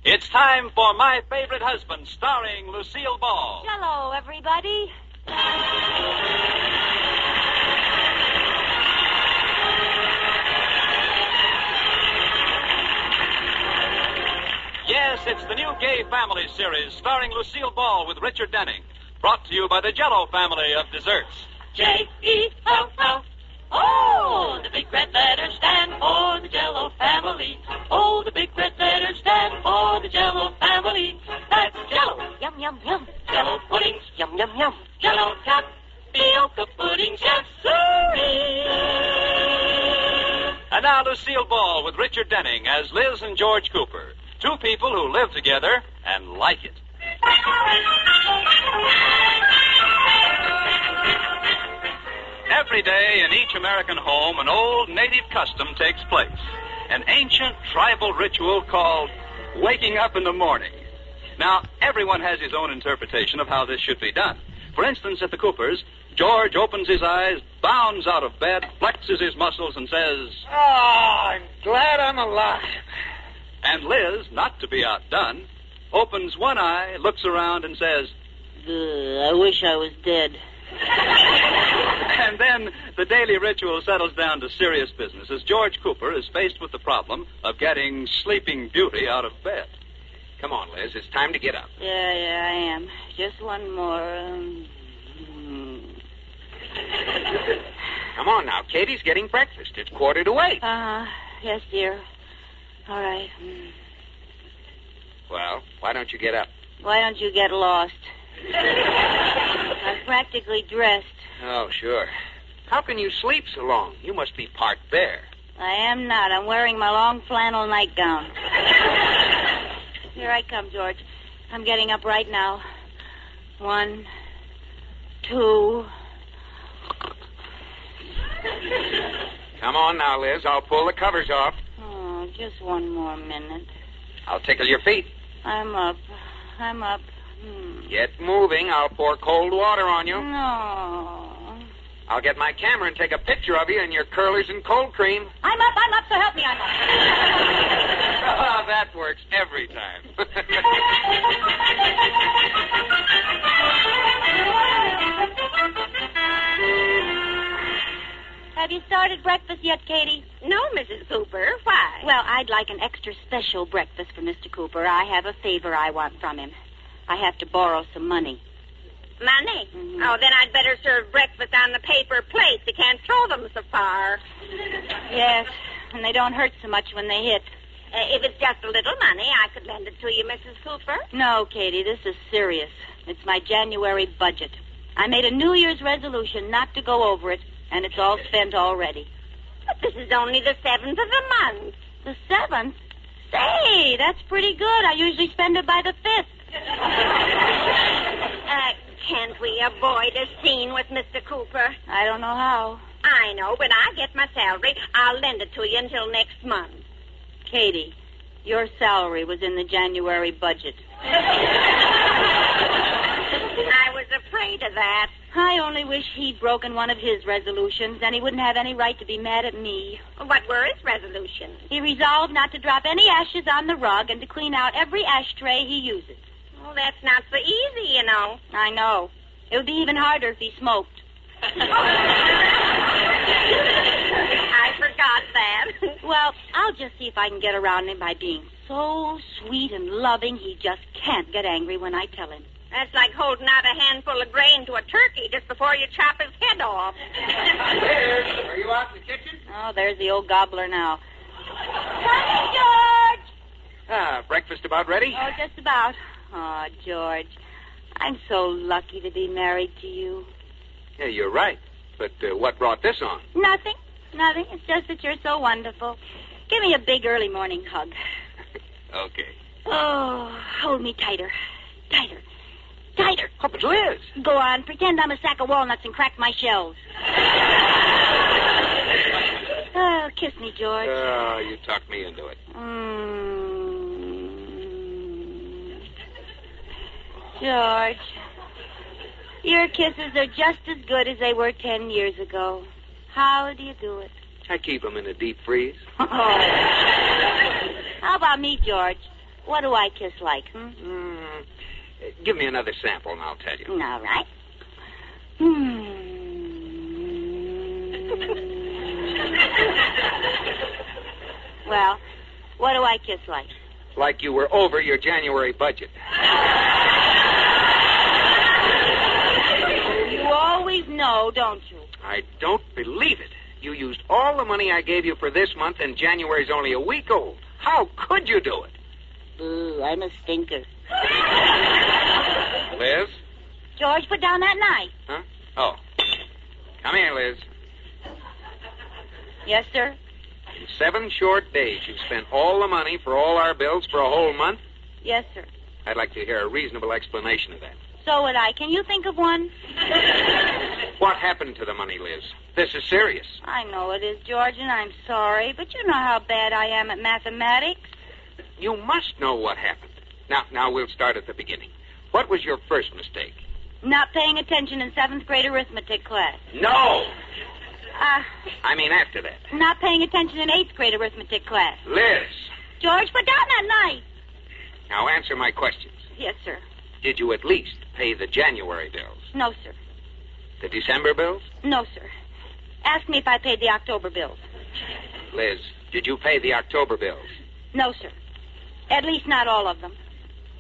It's time for My Favorite Husband, starring Lucille Ball. Hello, everybody. Yes, it's the new Gay Family series starring Lucille Ball with Richard Denning. Brought to you by the Jell-O family of desserts. J-E-L-L. Oh, the big red letters stand for the Jell-O family. Oh, the big red letters stand for the Jell-O family. That's Jell-O. Yum, yum, yum. Jell-O puddings. Yum, yum, yum. Jell-O tapioca puddings. Yes, sirree. And now Lucille Ball with Richard Denning as Liz and George Cooper. Two people who live together and like it. Every day in each American home, an old native custom takes place. An ancient tribal ritual called waking up in the morning. Now, everyone has his own interpretation of how this should be done. For instance, at the Coopers, George opens his eyes, bounds out of bed, flexes his muscles, and says, "Oh, I'm glad I'm alive." And Liz, not to be outdone, opens one eye, looks around, and says, I wish I was dead. And then the daily ritual settles down to serious business as George Cooper is faced with the problem of getting Sleeping Beauty out of bed. Come on, Liz. It's time to get up. Yeah, I am. Just one more. Come on now. Katie's getting breakfast. It's 7:45. Yes, dear. All right. Well, why don't you get up? Why don't you get lost? I'm practically dressed. Oh, sure. How can you sleep so long? You must be part bear. I am not. I'm wearing my long flannel nightgown. Here I come, George. I'm getting up right now. 1, 2. Come on now, Liz. I'll pull the covers off. Oh, just one more minute. I'll tickle your feet. I'm up. Get moving. I'll pour cold water on you. No. I'll get my camera and take a picture of you and your curlers and cold cream. I'm up, so help me, I'm up. Oh, that works every time. Have you started breakfast yet, Katie? No, Mrs. Cooper. Why? Well, I'd like an extra special breakfast for Mr. Cooper. I have a favor I want from him. I have to borrow some money. Money? Mm-hmm. Oh, then I'd better serve breakfast on the paper plates. You can't throw them so far. Yes, and they don't hurt so much when they hit. If it's just a little money, I could lend it to you, Mrs. Cooper. No, Katie, this is serious. It's my January budget. I made a New Year's resolution not to go over it, and it's all spent already. But this is only the 7th of the month. The 7th? Say, that's pretty good. I usually spend it by the 5th. Can't we avoid a scene with Mr. Cooper? I don't know how. I know. When I get my salary, I'll lend it to you until next month. Katie, your salary was in the January budget. I was afraid of that. I only wish he'd broken one of his resolutions, then he wouldn't have any right to be mad at me. What were his resolutions? He resolved not to drop any ashes on the rug and to clean out every ashtray he uses. Well, that's not so easy, you know. I know. It would be even harder if he smoked. I forgot that. Well, I'll just see if I can get around him by being so sweet and loving he just can't get angry when I tell him. That's like holding out a handful of grain to a turkey just before you chop his head off. Liz, are you out in the kitchen? Oh, there's the old gobbler now. Coming, George! Breakfast about ready? Oh, just about. Oh, George, I'm so lucky to be married to you. Yeah, you're right. But what brought this on? Nothing. It's just that you're so wonderful. Give me a big early morning hug. Okay. Oh, hold me tighter. Tighter. Oh, but Liz. Go on, pretend I'm a sack of walnuts and crack my shells. Oh, kiss me, George. Oh, you talked me into it. George, your kisses are just as good as they were 10 years ago. How do you do it? I keep them in a deep freeze. How about me, George? What do I kiss like, Give me another sample and I'll tell you. All right. Well, what do I kiss like? Like you were over your January budget. You always know, don't you? I don't believe it. You used all the money I gave you for this month, and January's only a week old. How could you do it? Ooh, I'm a stinker. Liz? George, put down that knife. Huh? Oh. Come here, Liz. Yes, sir? In 7 short days, you've spent all the money for all our bills for a whole month? Yes, sir. I'd like to hear a reasonable explanation of that. So would I. Can you think of one? What happened to the money, Liz? This is serious. I know it is, George, and I'm sorry, but you know how bad I am at mathematics. You must know what happened. Now we'll start at the beginning. What was your first mistake? Not paying attention in 7th grade arithmetic class. No! I mean after that. Not paying attention in 8th grade arithmetic class. Liz! George, put down that knife. Now answer my questions. Yes, sir. Did you at least pay the January bills? No, sir. The December bills? No, sir. Ask me if I paid the October bills. Liz, did you pay the October bills? No, sir. At least not all of them.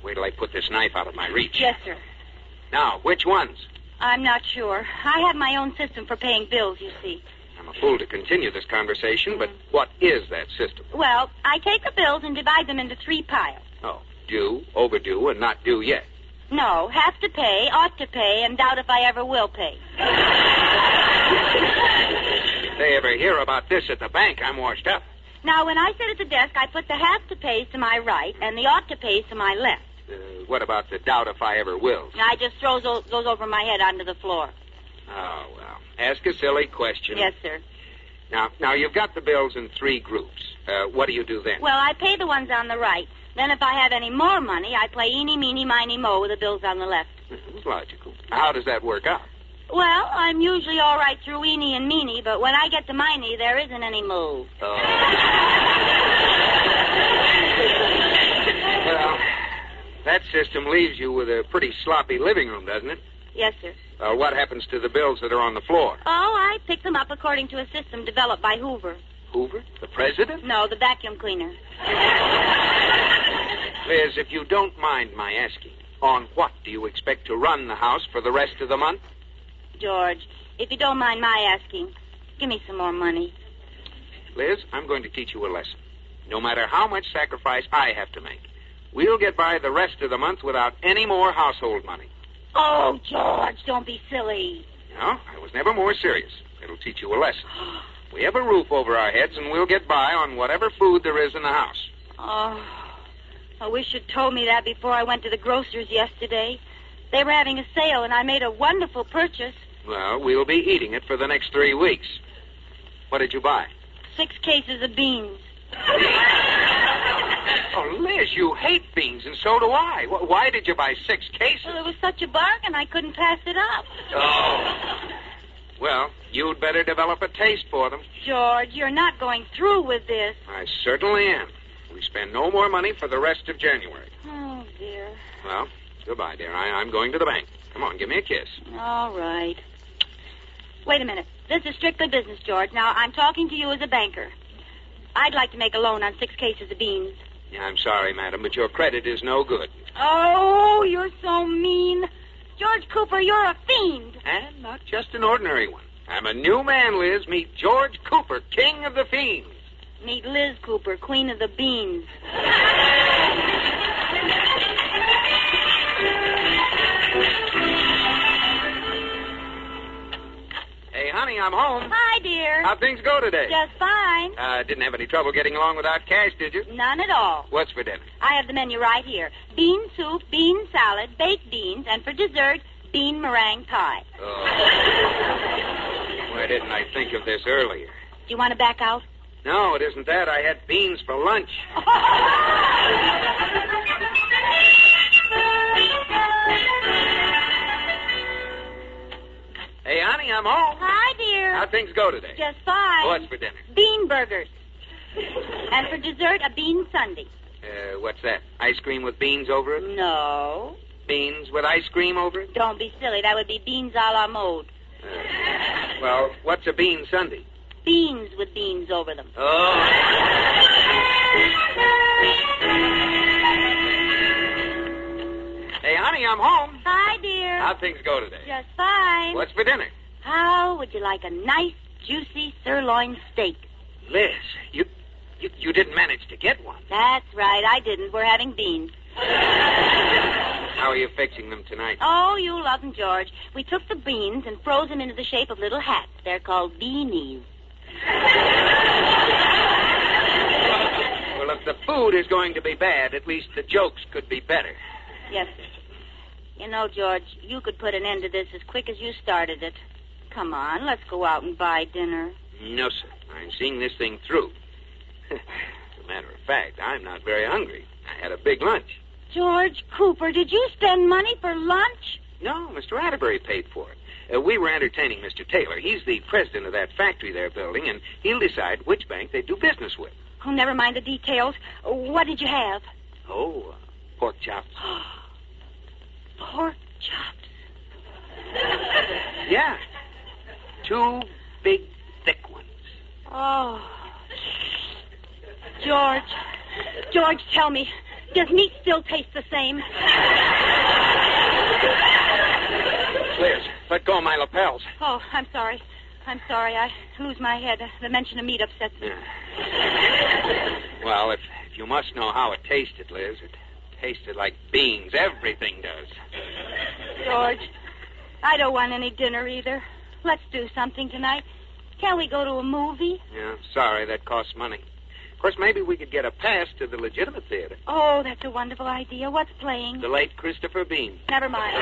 Wait till I put this knife out of my reach. Yes, sir. Now, which ones? I'm not sure. I have my own system for paying bills, you see. I'm a fool to continue this conversation, but what is that system? Well, I take the bills and divide them into 3 piles. Oh, due, overdue, and not due yet. No, have to pay, ought to pay, and doubt if I ever will pay. If they ever hear about this at the bank, I'm washed up. Now, when I sit at the desk, I put the have to pays to my right and the ought to pays to my left. What about the doubt if I ever will? I just throw those over my head onto the floor. Oh, well. Ask a silly question. Yes, sir. Now you've got the bills in 3 groups. What do you do then? Well, I pay the ones on the right. Then if I have any more money, I play eeny, meeny, miny, mo with the bills on the left. It's logical. How does that work out? Well, I'm usually all right through eeny and meeny, but when I get to miny, there isn't any mo. Oh. Well, that system leaves you with a pretty sloppy living room, doesn't it? Yes, sir. What happens to the bills that are on the floor? Oh, I pick them up according to a system developed by Hoover. Hoover? The president? No, the vacuum cleaner. Liz, if you don't mind my asking, on what do you expect to run the house for the rest of the month? George, if you don't mind my asking, give me some more money. Liz, I'm going to teach you a lesson. No matter how much sacrifice I have to make, we'll get by the rest of the month without any more household money. Oh, George, don't be silly. No, I was never more serious. It'll teach you a lesson. We have a roof over our heads, and we'll get by on whatever food there is in the house. Oh, I wish you'd told me that before I went to the grocer's yesterday. They were having a sale, and I made a wonderful purchase. Well, we'll be eating it for the next 3 weeks. What did you buy? 6 cases of beans. Oh, Liz, you hate beans, and so do I. Why did you buy 6 cases? Well, it was such a bargain, I couldn't pass it up. Oh. Well, you'd better develop a taste for them. George, you're not going through with this. I certainly am. We spend no more money for the rest of January. Oh, dear. Well, goodbye, dear. I'm going to the bank. Come on, give me a kiss. All right. Wait a minute. This is strictly business, George. Now, I'm talking to you as a banker. I'd like to make a loan on 6 cases of beans. Yeah, I'm sorry, madam, but your credit is no good. Oh, you're so mean. George Cooper, you're a fiend. And not just an ordinary one. I'm a new man, Liz. Meet George Cooper, king of the fiends. Meet Liz Cooper, queen of the beans. Hey, honey, I'm home. Hi, dear. How'd things go today? Just fine. Didn't have any trouble getting along without cash, did you? None at all. What's for dinner? I have the menu right here. Bean soup, bean salad, baked beans, and for dessert, bean meringue pie. Oh. Why didn't I think of this earlier? Do you want to back out? No, it isn't that. I had beans for lunch. Hey, honey, I'm home. Hi, dear. How'd things go today? Just fine. What's for dinner? Bean burgers. And for dessert, a bean sundae. What's that? Ice cream with beans over it? No. Beans with ice cream over it? Don't be silly. That would be beans a la mode. Well, what's a bean sundae? Beans with beans over them. Oh. Hey, honey, I'm home. Hi, dear. How'd things go today? Just fine. What's for dinner? How would you like a nice, juicy sirloin steak? Liz, you didn't manage to get one. That's right. I didn't. We're having beans. How are you fixing them tonight? Oh, you love them, George. We took the beans and froze them into the shape of little hats. They're called beanies. Well, if the food is going to be bad, at least the jokes could be better. Yes, sir. You know, George, you could put an end to this as quick as you started it. Come on, let's go out and buy dinner. No, sir. I'm seeing this thing through. As a matter of fact, I'm not very hungry. I had a big lunch. George Cooper, did you spend money for lunch? No, Mr. Atterbury paid for it. We were entertaining Mr. Taylor. He's the president of that factory they're building, and he'll decide which bank they do business with. Oh, never mind the details. What did you have? Oh, pork chops. Pork chops. Yeah. 2 big, thick ones. Oh. George, tell me, does meat still taste the same? Liz, let go of my lapels. Oh, I'm sorry. I lose my head. The mention of meat upsets me. Well, if you must know how it tasted, Liz, it tasted like beans. Everything does. George, I don't want any dinner either. Let's do something tonight. Can't we go to a movie? Yeah, sorry, that costs money. Of course, maybe we could get a pass to the legitimate theater. Oh, that's a wonderful idea. What's playing? The late Christopher Bean. Never mind.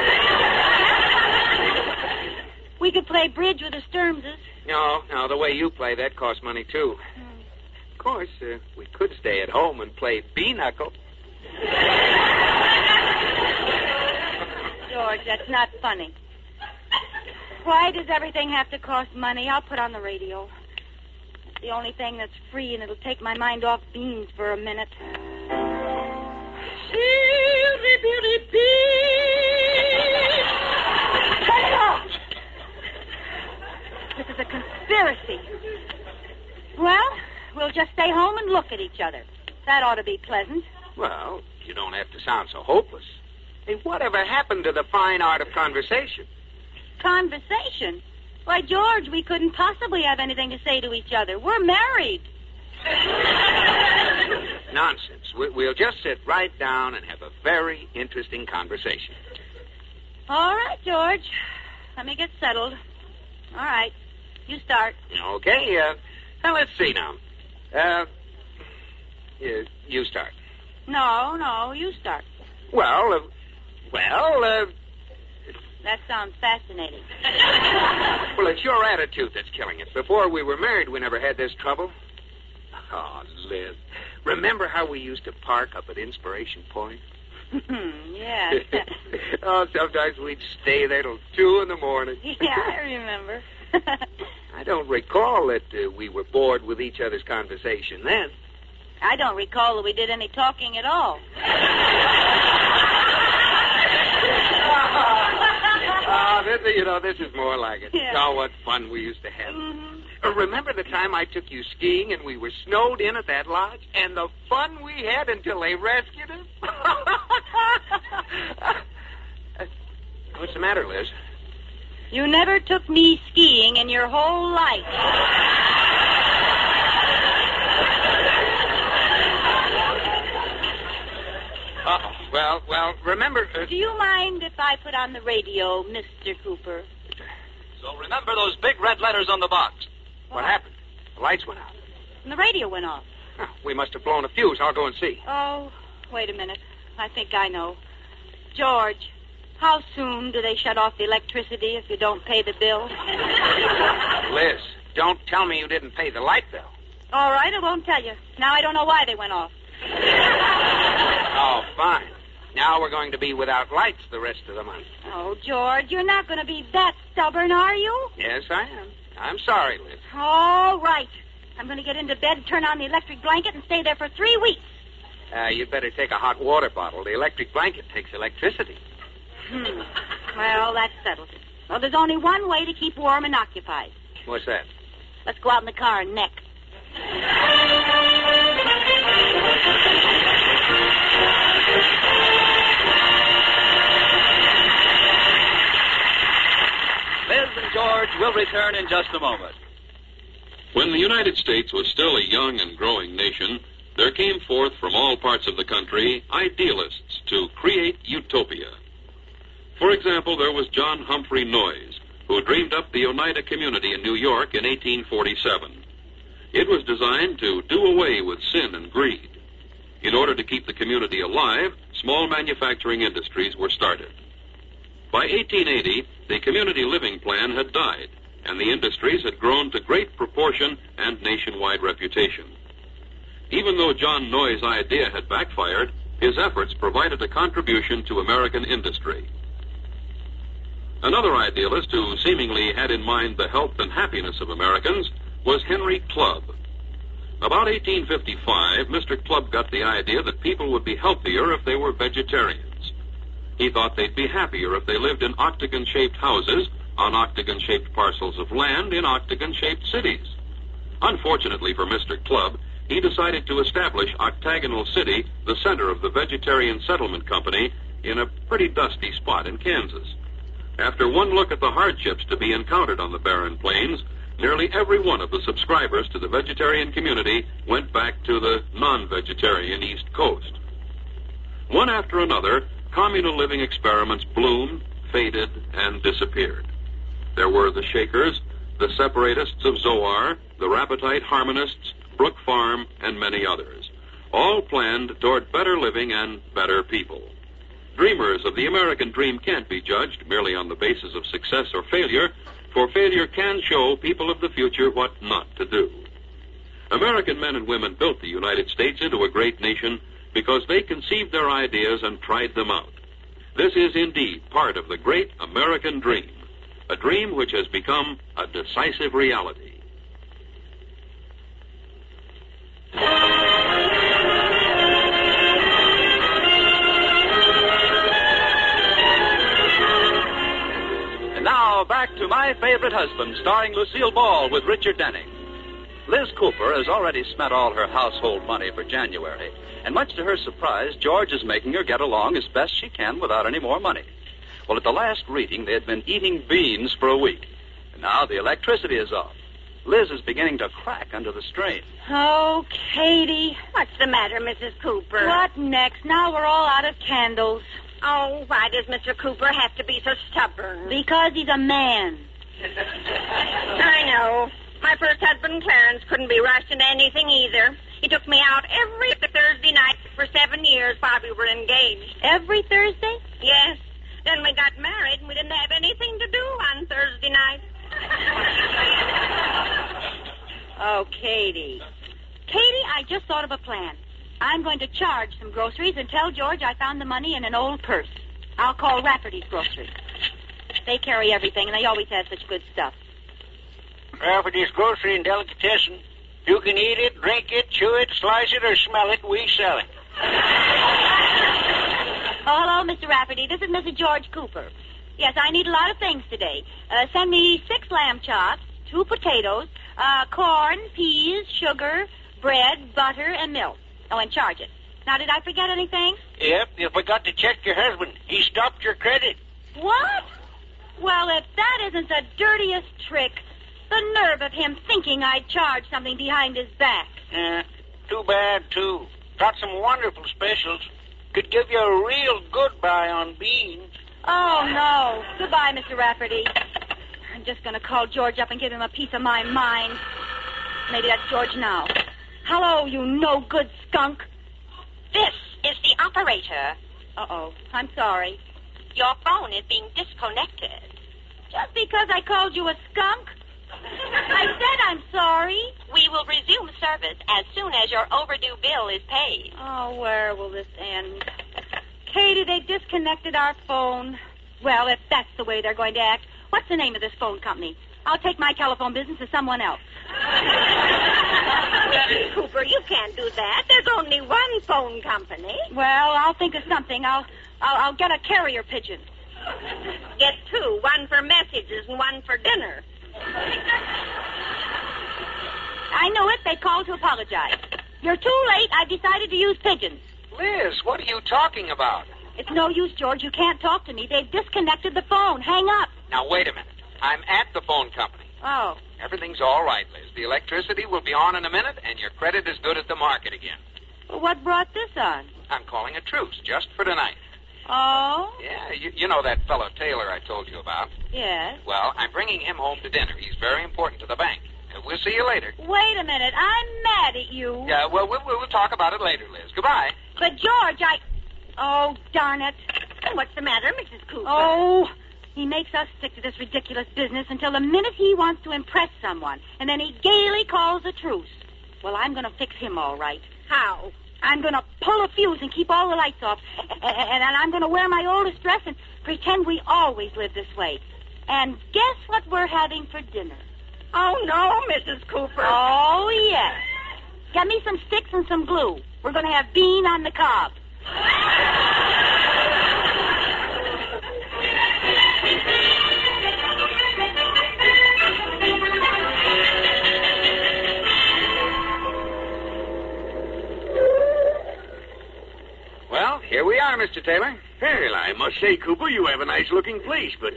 We could play bridge with the Sturmses. No, the way you play, that costs money, too. Of course, we could stay at home and play B-knuckle. George, that's not funny. Why does everything have to cost money? I'll put on the radio. It's the only thing that's free, and it'll take my mind off beans for a minute. Silly Billy Bean! Cut it off! This is a conspiracy. Well, we'll just stay home and look at each other. That ought to be pleasant. Well, you don't have to sound so hopeless. Hey, whatever happened to the fine art of conversation? Conversation? Why, George, we couldn't possibly have anything to say to each other. We're married. Nonsense. We'll just sit right down and have a very interesting conversation. All right, George. Let me get settled. All right. You start. Okay. Now, let's see now. You start. No, you start. Well... That sounds fascinating. Well, it's your attitude that's killing it. Before we were married, we never had this trouble. Oh, Liz, remember how we used to park up at Inspiration Point? Yeah. Oh, sometimes we'd stay there till 2 in the morning. Yeah, I remember. I don't recall that we were bored with each other's conversation then. I don't recall that we did any talking at all. This is more like it. Yeah. Oh, what fun we used to have. Mm-hmm. Remember the time I took you skiing and we were snowed in at that lodge? And the fun we had until they rescued us? What's the matter, Liz? You never took me skiing in your whole life. Well, remember... Do you mind if I put on the radio, Mr. Cooper? So remember those big red letters on the box. What happened? The lights went out. And the radio went off. Oh, we must have blown a fuse. I'll go and see. Oh, wait a minute. I think I know. George, how soon do they shut off the electricity if you don't pay the bill? Liz, don't tell me you didn't pay the light bill. All right, I won't tell you. Now I don't know why they went off. Oh, fine. Now we're going to be without lights the rest of the month. Oh, George, you're not going to be that stubborn, are you? Yes, I am. I'm sorry, Liz. All right. I'm going to get into bed, turn on the electric blanket, and stay there for 3 weeks. You'd better take a hot water bottle. The electric blanket takes electricity. Well, that's settled. Well, there's only one way to keep warm and occupied. What's that? Let's go out in the car and neck. Liz and George will return in just a moment. When the United States was still a young and growing nation, there came forth from all parts of the country idealists to create utopia. For example, there was John Humphrey Noyes, who dreamed up the Oneida Community in New York in 1847. It was designed to do away with sin and greed. In order to keep the community alive, small manufacturing industries were started. By 1880, the community living plan had died, and the industries had grown to great proportion and nationwide reputation. Even though John Noyes' idea had backfired, his efforts provided a contribution to American industry. Another idealist who seemingly had in mind the health and happiness of Americans was Henry Clubb. About 1855, Mr. Clubb got the idea that people would be healthier if they were vegetarians. He thought they'd be happier if they lived in octagon-shaped houses on octagon-shaped parcels of land in octagon-shaped cities. Unfortunately for Mr. Clubb, he decided to establish Octagonal City, the center of the Vegetarian Settlement Company, in a pretty dusty spot in Kansas. After one look at the hardships to be encountered on the barren plains, nearly every one of the subscribers to the vegetarian community went back to the non-vegetarian East Coast. One after another, communal living experiments bloomed, faded, and disappeared. There were the Shakers, the Separatists of Zoar, the Rapetite Harmonists, Brook Farm, and many others, all planned toward better living and better people. Dreamers of the American dream can't be judged merely on the basis of success or failure, for failure can show people of the future what not to do. American men and women built the United States into a great nation because they conceived their ideas and tried them out. This is indeed part of the great American dream, a dream which has become a decisive reality. Now, back to My Favorite Husband, starring Lucille Ball with Richard Denning. Liz Cooper has already spent all her household money for January, and much to her surprise, George is making her get along as best she can without any more money. Well, at the last reading, they had been eating beans for a week, and now the electricity is off. Liz is beginning to crack under the strain. Oh, Katie. What's the matter, Mrs. Cooper? What next? Now we're all out of candles. Oh, why does Mr. Cooper have to be so stubborn? Because he's a man. I know. My first husband, Clarence, couldn't be rushed into anything either. He took me out every Thursday night for 7 years while we were engaged. Every Thursday? Yes. Then we got married and we didn't have anything to do on Thursday night. Oh, Katie. Katie, I just thought of a plan. I'm going to charge some groceries and tell George I found the money in an old purse. I'll call Rafferty's Grocery. They carry everything, and they always have such good stuff. Rafferty's Grocery and Delicatessen. You can eat it, drink it, chew it, slice it, or smell it. We sell it. Oh, hello, Mr. Rafferty. This is Mrs. George Cooper. Yes, I need a lot of things today. Send me 6 lamb chops, 2 potatoes, corn, peas, sugar, bread, butter, and milk. Oh, and charge it. Now, did I forget anything? Yep, you forgot to check your husband. He stopped your credit. What? Well, if that isn't the dirtiest trick, the nerve of him thinking I'd charge something behind his back. Too bad, too. Got some wonderful specials. Could give you a real good buy on beans. Oh, no. Goodbye, Mr. Rafferty. I'm just going to call George up and give him a piece of my mind. Maybe that's George now. Hello, you no-good skunk. This is the operator. Uh-oh. I'm sorry. Your phone is being disconnected. Just because I called you a skunk? I said I'm sorry. We will resume service as soon as your overdue bill is paid. Oh, where will this end? Katie, they disconnected our phone. Well, if that's the way they're going to act, what's the name of this phone company? I'll take my telephone business to someone else. Mrs. Cooper, you can't do that. There's only one phone company. Well, I'll think of something. I'll get a carrier pigeon. Get two, one for messages and one for dinner. I knew it. They called to apologize. You're too late. I've decided to use pigeons. Liz, what are you talking about? It's no use, George. You can't talk to me. They've disconnected the phone. Hang up. Now, wait a minute. I'm at the phone company. Oh. Everything's all right, Liz. The electricity will be on in a minute, and your credit is good at the market again. Well, what brought this on? I'm calling a truce just for tonight. Oh? Yeah, you know that fellow Taylor I told you about? Yes. Well, I'm bringing him home to dinner. He's very important to the bank. We'll see you later. Wait a minute. I'm mad at you. Yeah, well, we'll talk about it later, Liz. Goodbye. But, George, Oh, darn it. What's the matter, Mrs. Cooper? Oh, he makes us stick to this ridiculous business until the minute he wants to impress someone, and then he gaily calls a truce. Well, I'm going to fix him all right. How? I'm going to pull a fuse and keep all the lights off, and I'm going to wear my oldest dress and pretend we always live this way. And guess what we're having for dinner? Oh, no, Mrs. Cooper. Oh, yes. Get me some sticks and some glue. We're going to have bean on the cob. Well, here we are, Mr. Taylor. Well, I must say, Cooper, you have a nice-looking place, but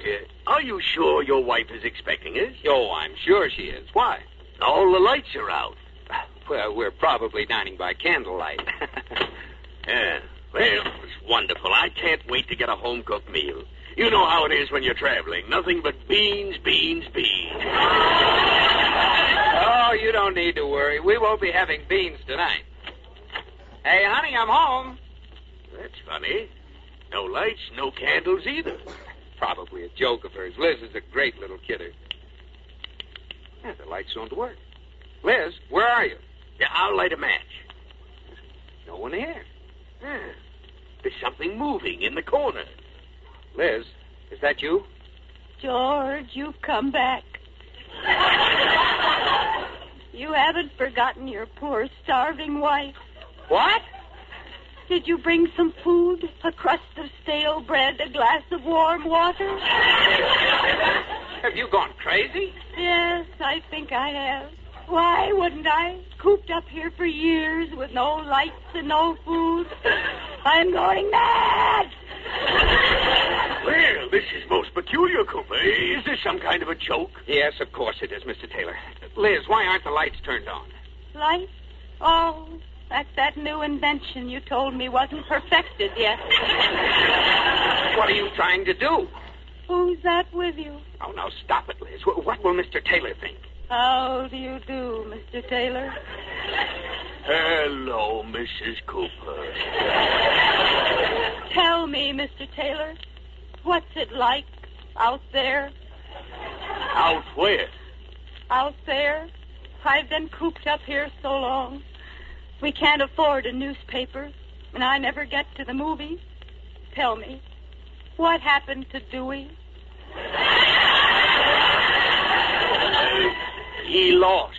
are you sure your wife is expecting us? Oh, I'm sure she is. Why? All the lights are out. Well, we're probably dining by candlelight. Yeah. Well, it's wonderful. I can't wait to get a home-cooked meal. You know how it is when you're traveling. Nothing but beans, beans, beans. Oh, you don't need to worry. We won't be having beans tonight. Hey, honey, I'm home. That's funny. No lights, no candles either. Probably a joke of hers. Liz is a great little kidder. Yeah, the lights don't work. Liz, where are you? Yeah, I'll light a match. No one here. Yeah. There's something moving in the corner. Liz, is that you? George, you've come back. You haven't forgotten your poor, starving wife. What? Did you bring some food? A crust of stale bread, a glass of warm water? Have you gone crazy? Yes, I think I have. Why wouldn't I? Cooped up here for years with no lights and no food. I'm going mad. Well, this is most peculiar, Cooper. Is this some kind of a joke? Yes, of course it is, Mr. Taylor. Liz, why aren't the lights turned on? Lights? Oh, that's that new invention you told me wasn't perfected yet. What are you trying to do? Who's that with you? Oh, now stop it, Liz. What will Mr. Taylor think? How do you do, Mr. Taylor? Hello, Mrs. Cooper. Tell me, Mr. Taylor, what's it like out there? Out where? Out there. I've been cooped up here so long. We can't afford a newspaper, and I never get to the movies. Tell me, what happened to Dewey? He lost.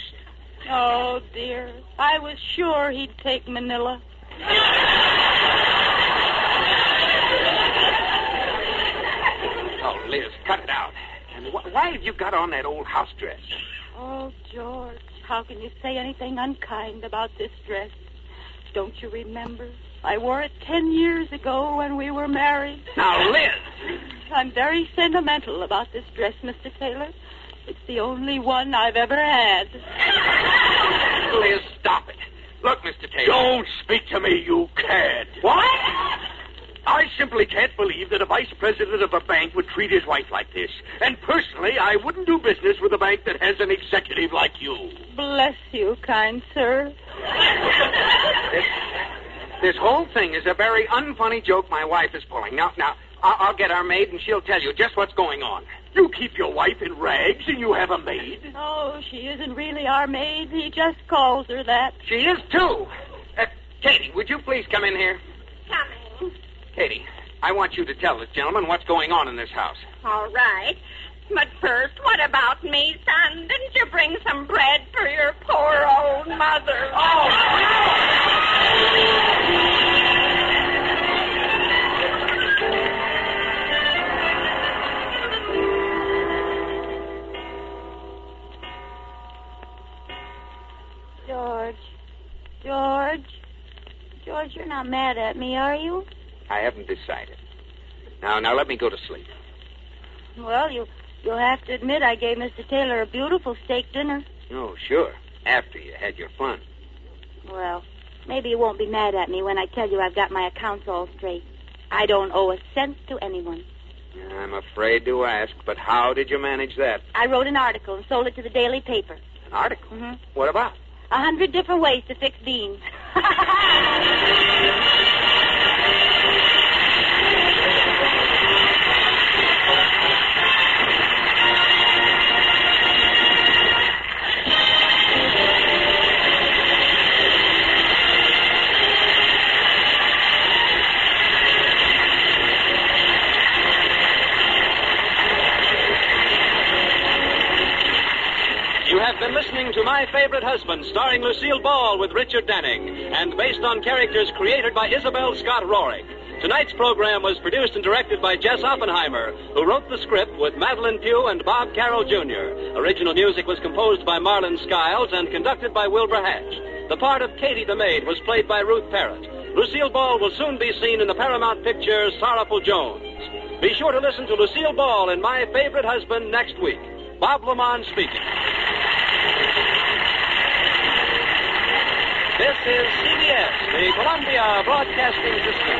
Oh, dear. I was sure he'd take Manila. Oh, Liz, cut it out. And why have you got on that old house dress? Oh, George, how can you say anything unkind about this dress? Don't you remember? I wore it 10 years ago when we were married. Now, Liz! I'm very sentimental about this dress, Mr. Taylor. It's the only one I've ever had. Liz, stop it. Look, Mr. Taylor. Don't speak to me, you cad. What? I simply can't believe that a vice president of a bank would treat his wife like this. And personally, I wouldn't do business with a bank that has an executive like you. Bless you, kind sir. This whole thing is a very unfunny joke my wife is pulling. Now, I'll get our maid and she'll tell you just what's going on. You keep your wife in rags and you have a maid? Oh, she isn't really our maid. He just calls her that. She is, too. Katie, would you please come in here? Coming. Katie, I want you to tell this gentleman what's going on in this house. All right. But first, what about me, son? Didn't you bring some bread for your poor old mother? Oh, George, you're not mad at me, are you? I haven't decided. Now let me go to sleep. Well, you'll have to admit I gave Mr. Taylor a beautiful steak dinner. Oh, sure. After you had your fun. Well, maybe you won't be mad at me when I tell you I've got my accounts all straight. I don't owe a cent to anyone. I'm afraid to ask, but how did you manage that? I wrote an article and sold it to the daily paper. An article? Mm-hmm. What about? 100 different ways to fix beans. Been listening to My Favorite Husband, starring Lucille Ball with Richard Denning, and based on characters created by Isabel Scott Rorick. Tonight's program was produced and directed by Jess Oppenheimer, who wrote the script with Madeline Pugh and Bob Carroll Jr. Original music was composed by Marlon Skiles and conducted by Wilbur Hatch. The part of Katie the Maid was played by Ruth Parrott. Lucille Ball will soon be seen in the Paramount Pictures' Sorrowful Jones. Be sure to listen to Lucille Ball in My Favorite Husband next week. Bob Lamont speaking. This is CBS, the Columbia Broadcasting System.